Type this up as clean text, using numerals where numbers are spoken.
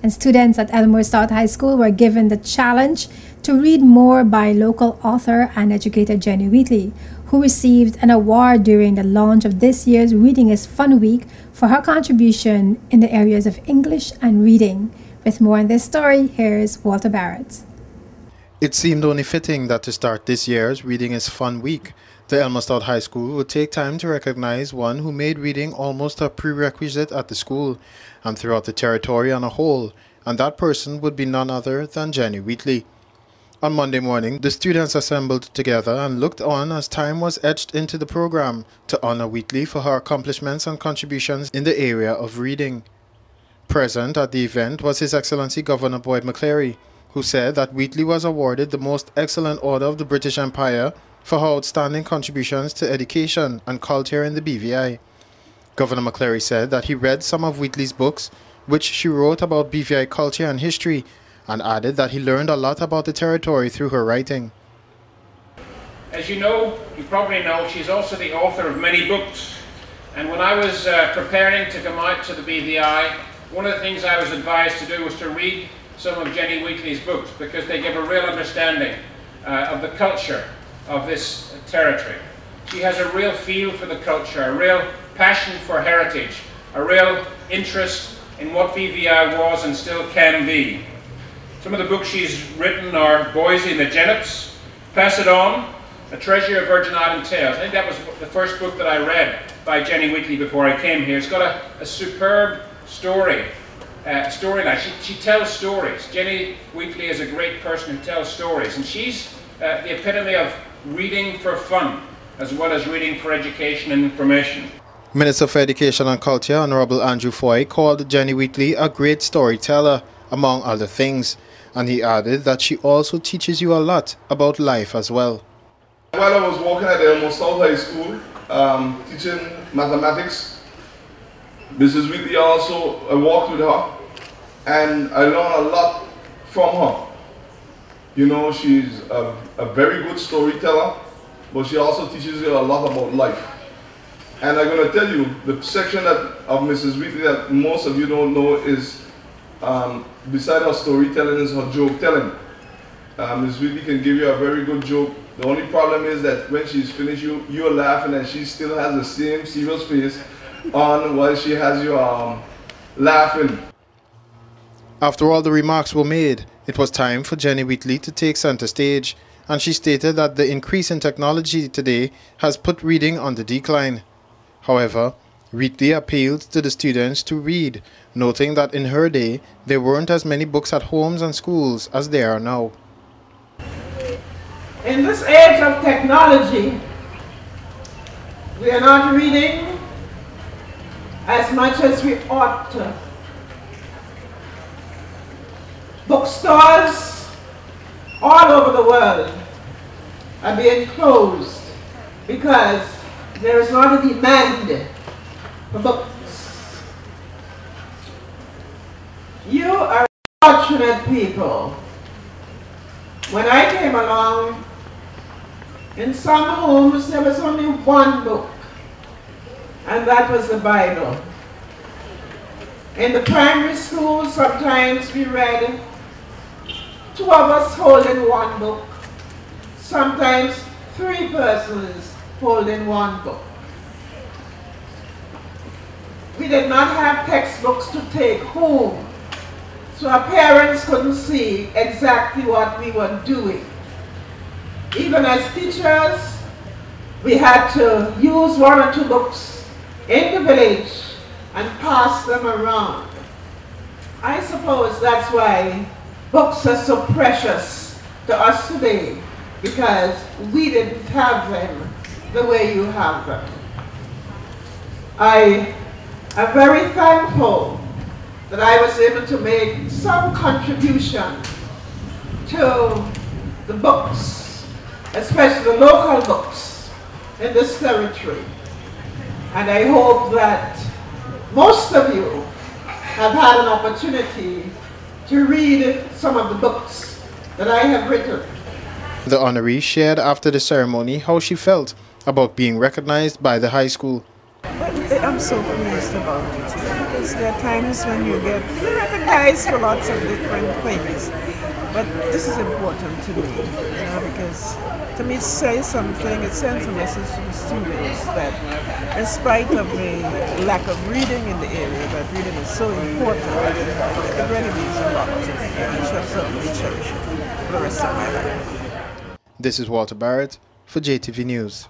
And students at Elmore South High School were given the challenge to read more by local author and educator Jennie Wheatley, who received an award during the launch of this year's Reading is Fun Week for her contribution in the areas of English and reading. With more on this story, here's Walter Barrett. It seemed only fitting that to start this year's Reading is Fun Week, the Elmore South High School would take time to recognize one who made reading almost a prerequisite at the school and throughout the territory on a whole, and that person would be none other than Jennie Wheatley. On Monday morning, the students assembled together and looked on as time was etched into the program to honor Wheatley for her accomplishments and contributions in the area of reading. Present at the event was His Excellency Governor Boyd McCleary, who said that Wheatley was awarded the Most Excellent Order of the British Empire for her outstanding contributions to education and culture in the BVI. Governor McCleary said that he read some of Wheatley's books, which she wrote about BVI culture and history, and added that he learned a lot about the territory through her writing. As you know, you probably know, she's also the author of many books. And when I was preparing to come out to the BVI, one of the things I was advised to do was to read some of Jennie Wheatley's books, because they give a real understanding of the culture of this territory. She has a real feel for the culture, a real passion for heritage, a real interest in what BVI was and still can be. Some of the books she's written are Boise and the Jennets, Pass It On, A Treasure of Virgin Island Tales. I think that was the first book that I read by Jennie Wheatley before I came here. It's got a superb storyline. She tells stories. Jennie Wheatley is a great person who tells stories, and she's the epitome of reading for fun as well as reading for education and information. Minister for Education and Culture, Honorable Andrew Foy, called Jennie Wheatley a great storyteller, among other things, and he added that she also teaches you a lot about life as well. While I was working at Elmore South High School, teaching mathematics, Mrs. Wheatley also, I worked with her, and I learned a lot from her. You know, she's a very good storyteller, but she also teaches you a lot about life. And I'm going to tell you, the section of Mrs. Wheatley that most of you don't know is, beside her storytelling, is her joke telling. Mrs. Wheatley can give you a very good joke. The only problem is that when she's finished, you're laughing and she still has the same serious face on while she has you laughing. After all the remarks were made, it was time for Jennie Wheatley to take center stage, and she stated that the increase in technology today has put reading on the decline. However, Wheatley appealed to the students to read, noting that in her day, there weren't as many books at homes and schools as there are now. In this age of technology, we are not reading as much as we ought to. Bookstores all over the world are being closed because there is not a demand for books. You are fortunate people. When I came along, in some homes there was only one book, and that was the Bible. In the primary school, sometimes we read 2 of us holding one book, sometimes 3 persons holding one book. We did not have textbooks to take home, so our parents couldn't see exactly what we were doing. Even as teachers, we had to use 1 or 2 books in the village and pass them around. I suppose that's why books are so precious to us today, because we didn't have them the way you have them. I am very thankful that I was able to make some contribution to the books, especially the local books in this territory. And I hope that most of you have had an opportunity to read some of the books that I have written. The honoree shared after the ceremony how she felt about being recognized by the high school. But I'm so pleased about it, because there are times when you're recognized for lots of different things, but this is important to me, because to me it says something, it sends a message to the students that in spite of the lack of reading in the area, that reading is so important. It really means a lot to me, and I shall certainly cherish it for the rest of my life. This is Walter Barrett for JTV News.